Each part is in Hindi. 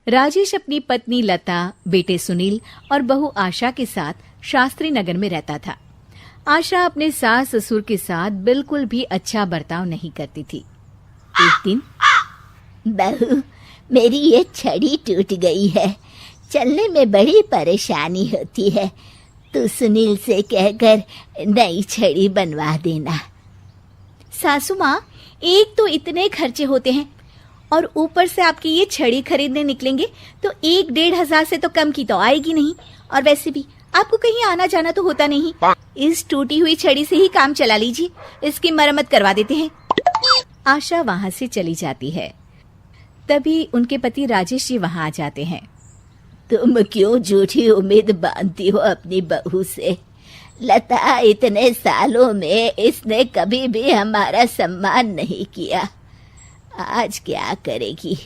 राजेश अपनी पत्नी लता, बेटे सुनील और बहू आशा के साथ शास्त्री नगर में रहता था। आशा अपने सास ससुर के साथ बिल्कुल भी अच्छा बर्ताव नहीं करती थी। एक दिन, बहू, मेरी ये छड़ी टूट गई है, चलने में बड़ी परेशानी होती है। तू सुनील से कहकर नई छड़ी बनवा देना। सासू माँ, एक तो इतने खर्चे होते हैं और ऊपर से आपकी ये छड़ी खरीदने निकलेंगे तो 1-1.5 से तो कम की तो आएगी नहीं। और वैसे भी आपको कहीं आना जाना तो होता नहीं। इस टूटी हुई छड़ी से ही काम चला लीजिए, इसकी मरम्मत करवा देते हैं। आशा वहां से चली जाती है। तभी उनके पति राजेश जी वहां आ जाते हैं। तुम क्यों झूठी उम्मीद बांधती हो अपनी बहू से? लता इतने सालों में इसने कभी भी हमारा सम्मान नहीं किया, आज क्या करेगी?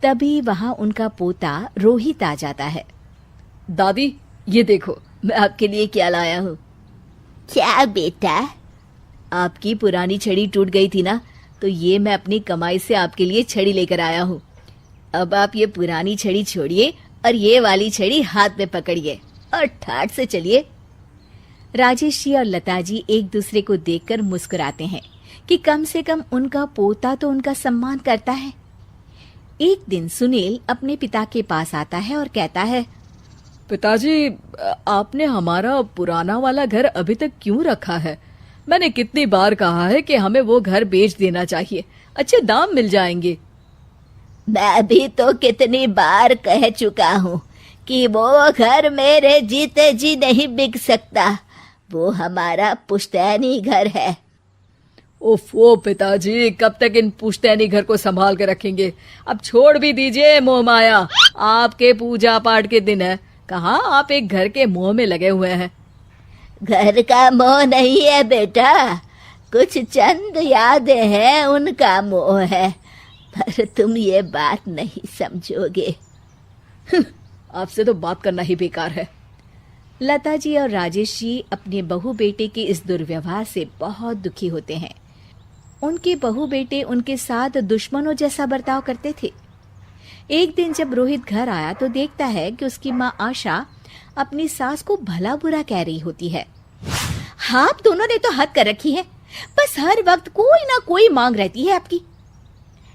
तभी वहां उनका पोता रोहित आ जाता है। दादी, ये देखो, मैं आपके लिए क्या लाया हूँ। क्या बेटा? आपकी पुरानी छड़ी टूट गई थी ना, तो ये मैं अपनी कमाई से आपके लिए छड़ी लेकर आया हूँ। अब आप ये पुरानी छड़ी छोड़िए और ये वाली छड़ी हाथ में पकड़िए और ठाठ से चलिए। राजेश जी और लता जी एक दूसरे को देखकर मुस्कुराते हैं कि कम से कम उनका पोता तो उनका सम्मान करता है। एक दिन सुनील अपने पिता के पास आता है और कहता है, पिताजी, आपने हमारा पुराना वाला घर अभी तक क्यों रखा है? मैंने कितनी बार कहा है कि हमें वो घर बेच देना चाहिए, अच्छे दाम मिल जाएंगे। मैं भी तो कितनी बार कह चुका हूँ कि वो घर मेरे जीते जी नहीं बिक सकता, वो हमारा पुश्तैनी घर है। ओफो पिताजी, कब तक इन पुश्तैनी घर को संभाल के रखेंगे? अब छोड़ भी दीजिए मोह माया, आपके पूजा पाठ के दिन है, कहाँ आप एक घर के मोह में लगे हुए हैं। घर का मोह नहीं है बेटा, कुछ चंद यादें हैं, उनका मोह है, पर तुम ये बात नहीं समझोगे। आपसे तो बात करना ही बेकार है। लता जी और राजेश जी अपने बहू बेटे के इस दुर्व्यवहार से बहुत दुखी होते हैं। उनके बहू बेटे उनके साथ दुश्मनों जैसा बर्ताव करते थे। एक दिन जब रोहित घर आया तो देखता है कि उसकी माँ आशा अपनी सास को भला बुरा कह रही होती है। आप दोनों ने तो हद कर रखी है, बस हर वक्त कोई ना कोई मांग रहती है आपकी।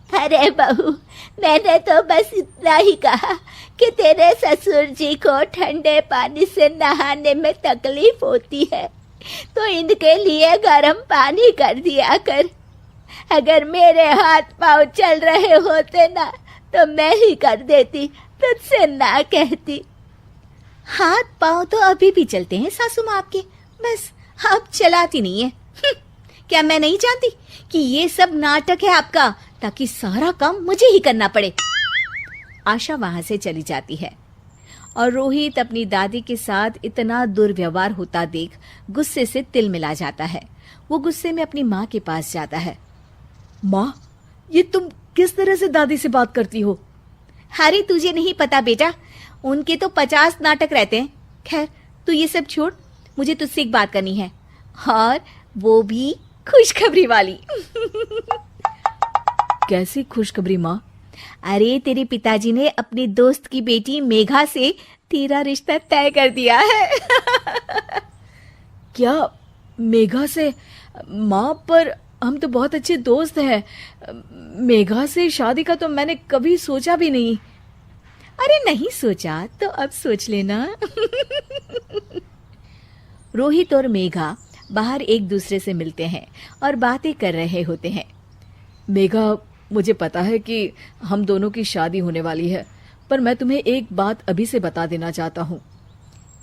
अरे बहू, मैंने तो बस इतना ही कहा कि तेरे ससुर जी को ठंडे पानी से नहाने में तकलीफ होती है, तो इनके लिए गर्म पानी कर दिया कर। अगर मेरे हाथ पांव चल रहे होते ना, तो मैं ही कर देती, तुझसे ना कहती। हाथ पांव तो अभी भी चलते हैं सासू माँ आपके, बस आप चलाती नहीं है। क्या मैं नहीं जानती कि ये सब नाटक है आपका, ताकि सारा काम मुझे ही करना पड़े। आशा वहां से चली जाती है और रोहित अपनी दादी के साथ इतना दुर्व्यवहार होता देख गुस्से से तिल मिला जाता है। वो गुस्से में अपनी माँ के पास जाता है। माँ, ये तुम किस तरह से दादी से बात करती हो? अरे तुझे नहीं पता बेटा, उनके तो 50 नाटक रहते हैं। खैर तू ये सब छोड़, मुझे तुझसे एक बात करनी है, और वो भी खुशखबरी वाली। कैसी खुशखबरी माँ? अरे तेरे पिताजी ने अपनी दोस्त की बेटी मेघा से तेरा रिश्ता तय कर दिया है। क्या मेघा से? माँ, पर हम तो बहुत अच्छे दोस्त हैं। मेघा से शादी का तो मैंने कभी सोचा भी नहीं। अरे नहीं सोचा तो अब सोच लेना। रोहित और मेघा बाहर एक दूसरे से मिलते हैं और बातें कर रहे होते हैं। मेघा, मुझे पता है कि हम दोनों की शादी होने वाली है, पर मैं तुम्हें एक बात अभी से बता देना चाहता हूँ।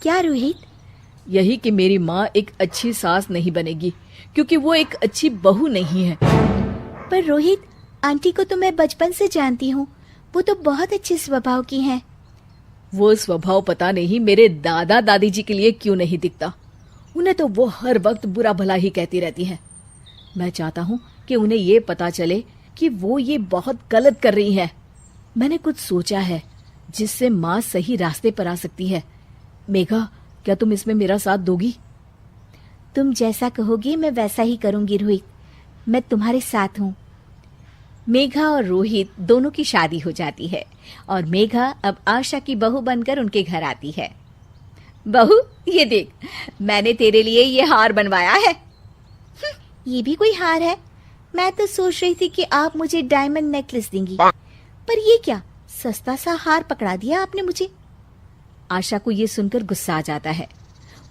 क्या रोहित? यही कि मेरी माँ एक अच्छी सास नहीं बनेगी, क्योंकि वो एक अच्छी बहू नहीं है। पर रोहित, आंटी को तो मैं बचपन से जानती हूँ, वो तो बहुत अच्छे स्वभाव की हैं। वो स्वभाव पता नहीं मेरे दादा दादी जी के लिए क्यों नहीं दिखता। उन्हें तो वो हर वक्त बुरा भला ही कहती रहती है। मैं चाहता हूँ कि उन्हें ये पता चले कि वो ये बहुत गलत कर रही है। मैंने कुछ सोचा है जिससे माँ सही रास्ते पर आ सकती है। मेघा, क्या तुम इसमें मेरा साथ दोगी? तुम जैसा कहोगी मैं वैसा ही करूंगी रोहित, मैं तुम्हारे साथ हूँ। मेघा और रोहित दोनों की शादी हो जाती है और मेघा अब आशा की बहू बनकर उनके घर आती है। बहू, ये देख, मैंने तेरे लिए ये हार बनवाया है। ये भी कोई हार है? मैं तो सोच रही थी कि आप मुझे डायमंड नेकलेस देंगी, पर ये क्या सस्ता सा हार पकड़ा दिया आपने मुझे। आशा को ये सुनकर गुस्सा आ जाता है।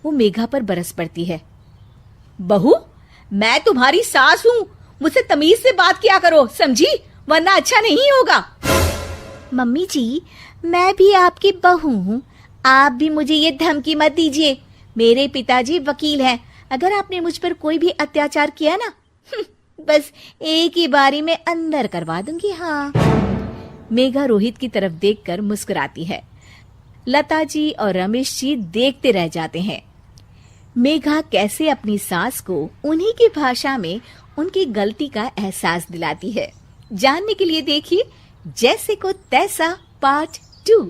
वो मेघा पर बरस पड़ती है। बहू, मैं तुम्हारी सास हूँ, मुझसे तमीज से बात किया करो, समझी? वरना अच्छा नहीं होगा। मम्मी जी, मैं भी आपकी बहू हूँ, आप भी मुझे ये धमकी मत दीजिए। मेरे पिताजी वकील हैं, अगर आपने मुझ पर कोई भी अत्याचार किया ना, बस एक ही बारी में अंदर करवा दूंगी। हाँ। मेघा रोहित की तरफ देखकर मुस्कुराती है। लता जी और रमेश जी देखते रह जाते हैं। मेघा कैसे अपनी सास को उन्हीं की भाषा में उनकी गलती का एहसास दिलाती है, जानने के लिए देखिए जैसे को तैसा पार्ट 2।